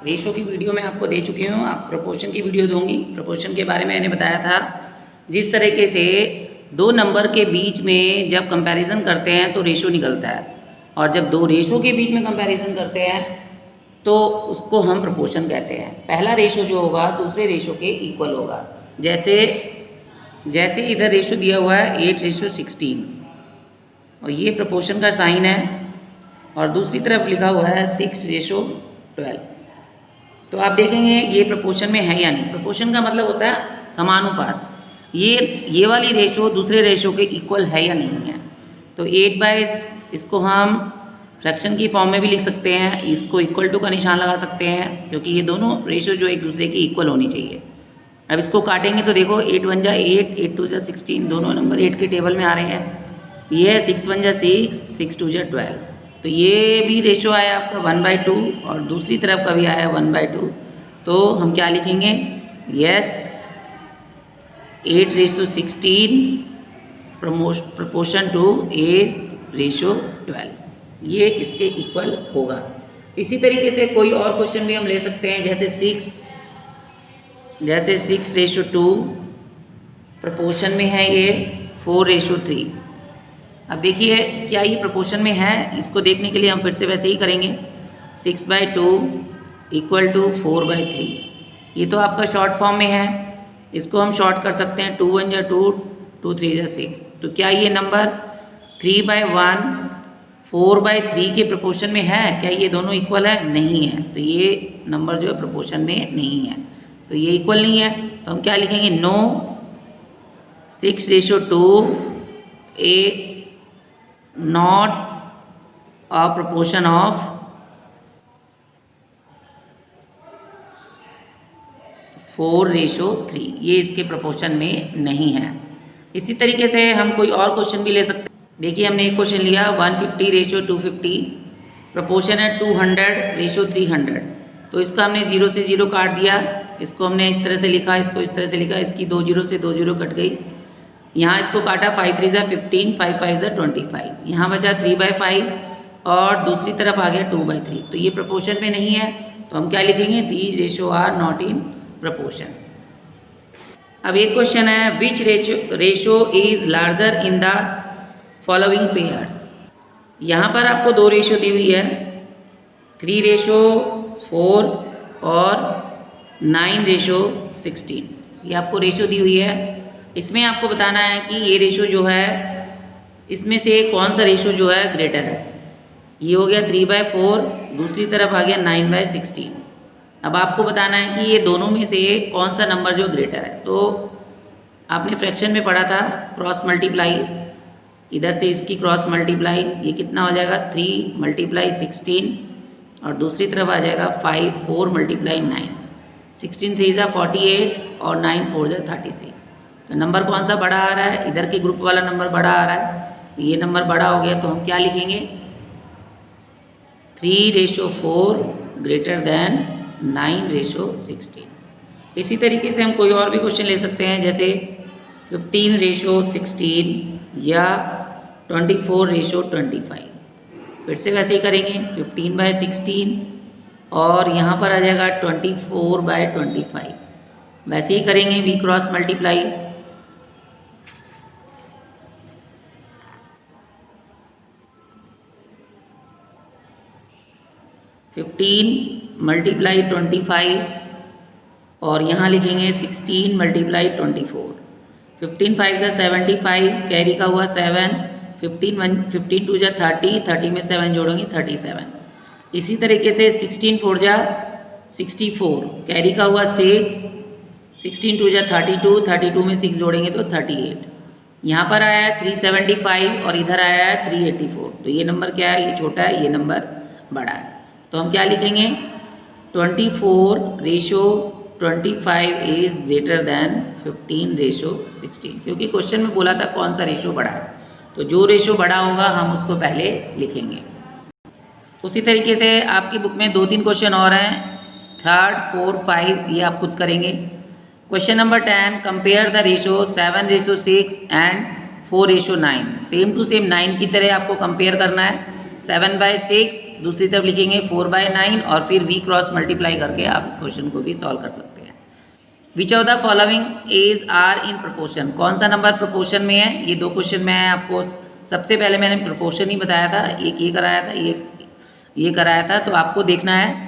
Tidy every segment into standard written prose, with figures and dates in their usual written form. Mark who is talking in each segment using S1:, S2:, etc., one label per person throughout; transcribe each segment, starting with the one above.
S1: Ratio की video मैं आपको दे चुकी हूँ, आप प्रोपोर्शन की वीडियो दूंगी। प्रोपोर्शन के बारे में मैंने बताया था, जिस तरीके से दो नंबर के बीच में जब कंपैरिजन करते हैं तो रेशो निकलता है, और जब दो रेशो के बीच में कंपैरिजन करते हैं तो उसको हम प्रोपोर्शन कहते हैं। पहला रेशो जो होगा दूसरे रेशो के इक्वल होगा। जैसे इधर रेशो दिया हुआ है 8:16 और ये प्रोपोर्शन का साइन है, और दूसरी तरफ लिखा हुआ है 6:12। तो आप देखेंगे ये प्रोपोर्शन में है या नहीं। प्रोपोर्शन का मतलब होता है समानुपात। ये वाली रेशो दूसरे रेशो के इक्वल है या नहीं है। तो 8 इसको हम फ्रैक्शन की फॉर्म में भी लिख सकते हैं, इसको इक्वल टू का निशान लगा सकते हैं, क्योंकि ये दोनों रेशो जो एक दूसरे की इक्वल होनी चाहिए। अब इसको काटेंगे तो देखो 8 1 जा 8, 8 2 जा 16, दोनों नंबर 8 के टेबल में आ रहे हैं। ये है 6 1 जा 6, 6 2 जा 12। तो ये भी रेशो आया आपका 1/2 और दूसरी तरफ का भी आया 1/2। तो हम क्या लिखेंगे, यस 8:16 प्रोपोर्शन टू 8:12, ये इसके इक्वल होगा। इसी तरीके से कोई और क्वेश्चन भी हम ले सकते हैं, जैसे 6:2 प्रोपोर्शन में है ये 4:3। अब देखिए क्या ये प्रोपोर्शन में है, इसको देखने के लिए हम फिर से वैसे ही करेंगे। 6/2 इक्वल टू 4/3। ये तो आपका शॉर्ट फॉर्म में है, इसको हम शॉर्ट कर सकते हैं। 2 1 जा 2, 2 3 जा 6। तो क्या ये नंबर 3/1 4/3 के प्रोपोर्शन में है? क्या ये दोनों इक्वल है? नहीं है। तो ये नंबर जो है प्रोपोर्शन में नहीं है, तो ये इक्वल नहीं है। तो हम क्या लिखेंगे, no 6:2 a not a proportion of 4:3, ये इसके प्रोपोर्शन में नहीं है। इसी तरीके से हम कोई और क्वेश्चन भी ले सकते हैं। देखिए हमने एक क्वेश्चन लिया 150:250, प्रोपोर्शन है 200:300। तो इसका हमने 0 से 0 काट दिया, इसको हमने इस तरह से लिखा, इसको इस तरह से लिखा, इसकी 2 0 से 2 0 कट गई। यहाँ इसको काटा 5 3 जा 15, 5 5 जा 25। यहाँ बचा 3/5 और दूसरी तरफ आ गया 2/3। तो ये प्रोपोर्शन में नहीं है, तो हम क्या लिखेंगे, these ratio are not in proportion. अब एक क्वेश्चन है, which ratio is larger in the following pairs. यहाँ पर आपको दो रेशो दी हुई है, 3:4 और 9:16। ये आपको रेशो दी हुई है। इसमें आपको बताना है कि ये रेशो जो है, इसमें से कौन सा रेशो जो है ग्रेटर है। ये हो गया 3/4, दूसरी तरफ आ गया 9/16। अब आपको बताना है कि ये दोनों में से कौन सा नंबर जो ग्रेटर है। तो आपने फ्रैक्शन में पढ़ा था क्रॉस मल्टीप्लाई, इधर से इसकी क्रॉस मल्टीप्लाई, ये कितना हो जाएगा 3 × 16 और दूसरी तरफ आ जाएगा 4 × 9। 16 3 जा 48 और 9 4 जा 36। तो नंबर कौन सा बड़ा आ रहा है, इधर के ग्रुप वाला नंबर बड़ा आ रहा है, तो ये नंबर बड़ा हो गया। तो हम क्या लिखेंगे, 3:4 ग्रेटर देन 9:16। इसी तरीके से हम कोई और भी क्वेश्चन ले सकते हैं, जैसे 15:16 या 24:25। फिर से वैसे ही करेंगे, 15/16 और यहाँ पर आ जाएगा 24/25। वैसे ही करेंगे वी क्रॉस मल्टीप्लाई, 15 × 25 और यहाँ लिखेंगे 16 × 24। 15 5 जा 75, कैरी का हुआ 7, 15 2 जा 30, 30 में 7 जोड़ेंगे 37। इसी तरीके से 16 4 जा 64, कैरी का हुआ 6, 16 2 जा 32, 32 में 6 जोड़ेंगे तो 38। यहाँ पर आया है 375 और इधर आया है 384। तो ये नंबर क्या है, ये छोटा है, ये नंबर बड़ा है। तो हम क्या लिखेंगे, 24:25 इज ग्रेटर देन 15:16, क्योंकि क्वेश्चन में बोला था कौन सा रेशो बड़ा है, तो जो रेशो बड़ा होगा हम उसको पहले लिखेंगे। उसी तरीके से आपकी बुक में 2-3 क्वेश्चन और हैं, 3rd 4 5, ये आप खुद करेंगे। Question number 10, compare the ratio 7:6 and 4:9। Same to same 9 की तरह आपको कंपेयर करना है। 7/6, दूसरी तरफ लिखेंगे 4/9 और फिर v क्रॉस मल्टीप्लाई करके आप इस क्वेश्चन को भी सॉल्व कर सकते हैं। Which of the following is are in proportion, कौन सा नंबर प्रोपोर्शन में है। ये दो क्वेश्चन मैं आपको सबसे पहले मैंने प्रोपोर्शन ही बताया था, एक ये कराया था, ये कराया था। तो आपको देखना है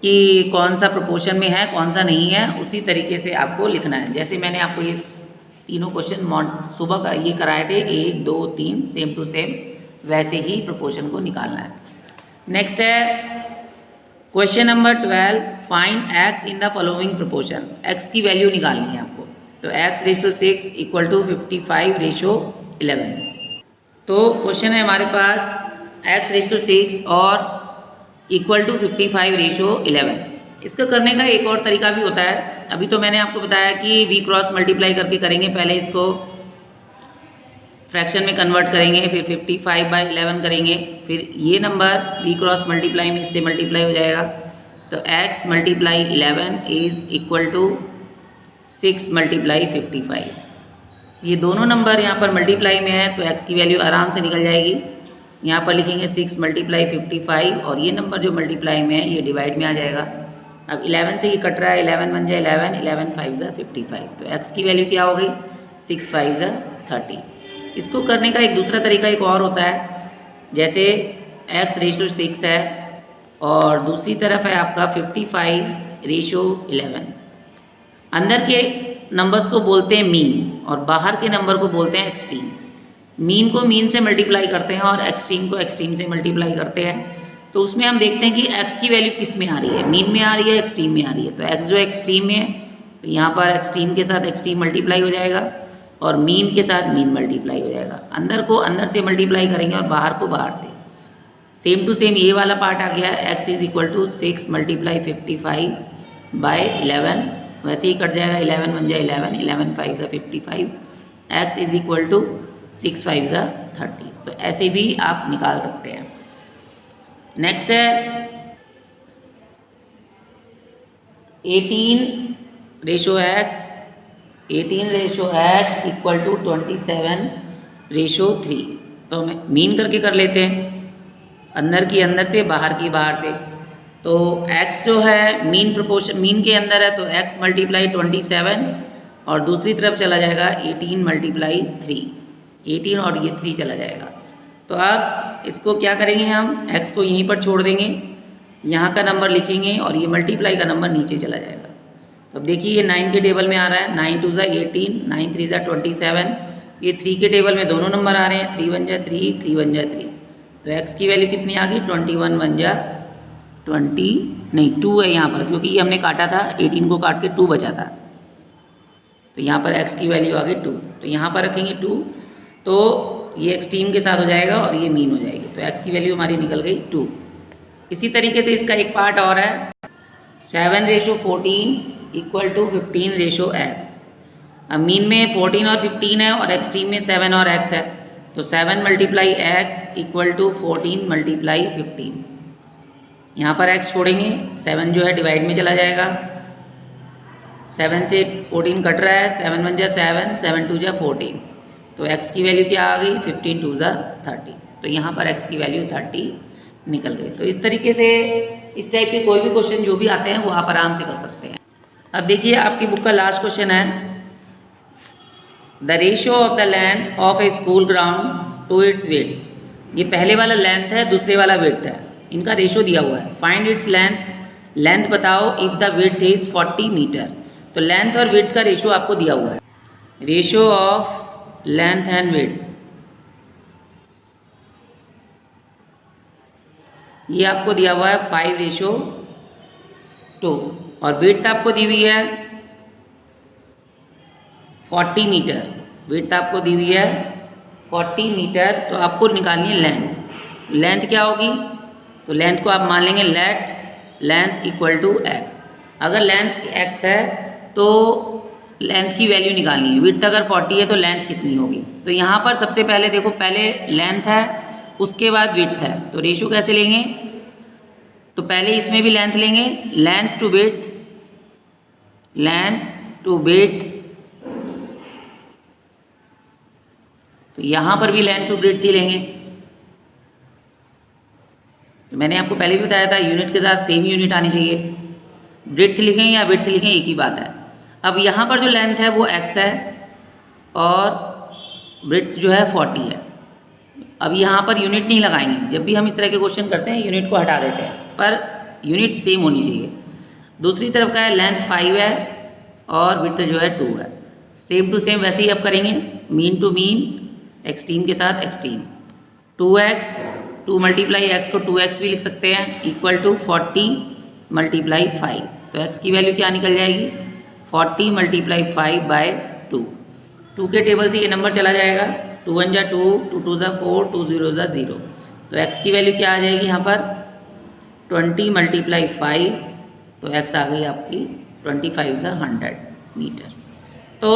S1: कि कौन सा प्रोपोर्शन में है कौन सा नहीं है, उसी तरीके से आपको लिखना है। जैसे मैंने आपको ये तीनों क्वेश्चन सुबह का ये कराए थे 1 2 3 सेम टू सेम, वैसे ही प्रोपोर्शन को निकालना है। नेक्स्ट है question number 12, find x in the following proportion, x की वैल्यू निकालनी है आपको। तो x/6 इक्वल टू 55/11। तो क्वेश्चन है हमारे पास x/6 और इक्वल टू 55/11। इसका करने का एक और तरीका भी होता है। अभी तो मैंने आपको बताया कि v क्रॉस मल्टीप्लाई करके करेंगे, पहले इसको फ्रैक्शन में कन्वर्ट करेंगे, फिर 55/11 करेंगे, फिर ये नंबर v क्रॉस मल्टीप्लाई में इससे मल्टीप्लाई हो जाएगा। तो x × 11 इज इक्वल टू 6 × 55। ये दोनों नंबर यहाँ पर मल्टीप्लाई में है तो x की वैल्यू आराम से निकल जाएगी। यहाँ पर लिखेंगे 6 × 55 और ये नंबर जो मल्टीप्लाई में है ये डिवाइड में आ जाएगा। अब 11 से ये कट रहा है, 11 × 11, 11 × 5 = 55। तो x की वैल्यू क्या हो गई, 6 × 5 = 30। इसको करने का एक दूसरा तरीका एक और होता है, जैसे x/6 है और दूसरी तरफ है आपका 55/11। अंदर के नंबर्स को बोलते हैं मीन और बाहर के नंबर को बोलते हैं एक्सट्रीम। मीन को मीन से मल्टीप्लाई करते हैं और एक्सट्रीम को एक्सट्रीम से मल्टीप्लाई करते हैं। तो उसमें हम देखते हैं कि x की वैल्यू किस में आ रही है, मीन में आ रही है, एक्सट्रीम में आ रही है। तो x जो एक्सट्रीम में है तो यहाँ पर एक्सट्रीम के साथ एक्सट्रीम मल्टीप्लाई हो जाएगा और मीन के साथ मीन मल्टीप्लाई हो जाएगा। अंदर को अंदर से मल्टीप्लाई करेंगे और बाहर को बाहर से। सेम टू सेम ये वाला पार्ट आ गया, x इज इक्वल टू 6 × 55/11, वैसे ही कट जाएगा, 11 × 11, 11 × 5 = 55, x इज इक्वल टू 6 × 5 = 30। तो ऐसे भी आप निकाल सकते हैं। नेक्स्ट है 18/x, 18/x इक्वल टू 27/3। तो हम मीन करके कर लेते हैं, अंदर की अंदर से बाहर की बाहर से। तो x जो है मीन प्रोपोर्शन मीन के अंदर है तो x × 27 और दूसरी तरफ चला जाएगा 18 × 3, 18 और ये 3 चला जाएगा। तो अब इसको क्या करेंगे, हम x को यहीं पर छोड़ देंगे, यहाँ का नंबर लिखेंगे और ये मल्टीप्लाई का नंबर नीचे चला जाएगा। तो अब देखिए ये 9 के टेबल में आ रहा है, 9 × 2 = 18, 9 × 3 = 27। ये 3 के टेबल में दोनों नंबर आ रहे हैं, 3 × 1 = 3, 3 × 1 = 3। तो x की वैल्यू कितनी आ गई, 21 × 1 = 2 है यहाँ पर, क्योंकि ये हमने काटा था, 18 को काट के 2 बचा था। तो यहाँ पर x की वैल्यू आ गई 2। तो यहाँ पर रखेंगे 2, तो ये एक्सट्रीम के साथ हो जाएगा और ये मीन हो जाएगी। तो x की वैल्यू हमारी निकल गई 2। इसी तरीके से इसका एक पार्ट और है, 7/14 इक्वल टू 15/x। अब मीन में 14 और 15 है और एक्सट्रीम में 7 और x है। तो 7 × x इक्वल टू 14 × 15। यहाँ पर x छोड़ेंगे, 7 जो है डिवाइड में चला जाएगा, 7 से 14 कट रहा है, 7 × 1 = 7, 7 × 2 = 14। तो x की वैल्यू क्या आ गई, 15 × 2 = 30। तो यहाँ पर x की वैल्यू 30 निकल गई। तो इस तरीके से इस टाइप के कोई भी क्वेश्चन जो भी आते हैं वो आप आराम से कर सकते हैं। अब देखिए आपकी बुक का लास्ट क्वेश्चन है, the ratio of the length of a school ground to its width. ये पहले वाला लेंथ है, दूसरे वाला विड्थ है, इनका रेशियो दिया हुआ है। फाइंड इट्स लेंथ, लेंथ बताओ if the width is 40 metre. तो लेंथ और विड्थ का रेशियो आपको दिया हुआ है, ratio of length and width, ये आपको दिया हुआ है 5/2 और विड्थ आपको दी हुई है 40 मीटर। विड्थ आपको दी हुई है 40 मीटर। तो आपको निकालनी है लेंथ। लेंथ क्या होगी, तो लेंथ को आप मान लेंगे लेंथ इक्वल टू x। अगर लेंथ x है तो लेंथ की वैल्यू निकालनी है। विड्थ अगर 40 है तो लेंथ कितनी होगी। तो यहाँ पर सबसे पहले देखो, पहले लेंथ है उसके बाद विड्थ है। तो रेशियो कैसे लेंगे, तो पहले इसमें भी लेंथ लेंगे, लेंथ टू विड्थ, तो यहाँ पर भी लेंथ टू विड्थ ही लेंगे। तो मैंने आपको पहले भी बताया था यूनिट के साथ सेम यूनिट आनी चाहिए। ब्रेड्थ लिखें या विड्थ लिखें एक ही बात है। अब यहाँ पर जो लेंथ है वो x है और ब्रेड्थ जो है 40 है। अब यहाँ पर यूनिट नहीं लगाएंगे, जब भी हम इस तरह के क्वेश्चन करते हैं यूनिट को हटा देते हैं, पर यूनिट सेम होनी चाहिए। दूसरी तरफ का है लेंथ 5 है और विड्थ जो है 2 है। सेम टू सेम वैसे ही अब करेंगे, मीन टू मीन एक्सट्रीम के साथ एक्सट्रीम। 2x 2 मल्टीप्लाई x को 2x भी लिख सकते हैं इक्वल टू 40 मल्टीप्लाई 5। तो x की वैल्यू क्या निकल जाएगी 40 मल्टीप्लाई 5 बाय 2। 2 के टेबल से ये नंबर चला जाएगा, 2 1 जा 2, 2 2 जा 4, 2 0 जा 0। तो x की वैल्यू क्या आ जाएगी यहाँ पर 20 मल्टीप्लाई 5, तो x आ गई आपकी 25 जा 100 मीटर। तो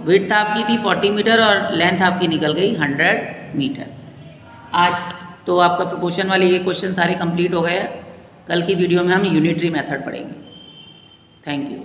S1: विड्थ आपकी थी 40 मीटर और लेंथ आपकी निकल गई 100 मीटर। आज तो आपका प्रोपोर्शन वाले ये क्वेश्चन सारे कंप्लीट हो गए हैं। कल की वीडियो में हम यूनिटरी मेथड पढ़ेंगे। Thank you.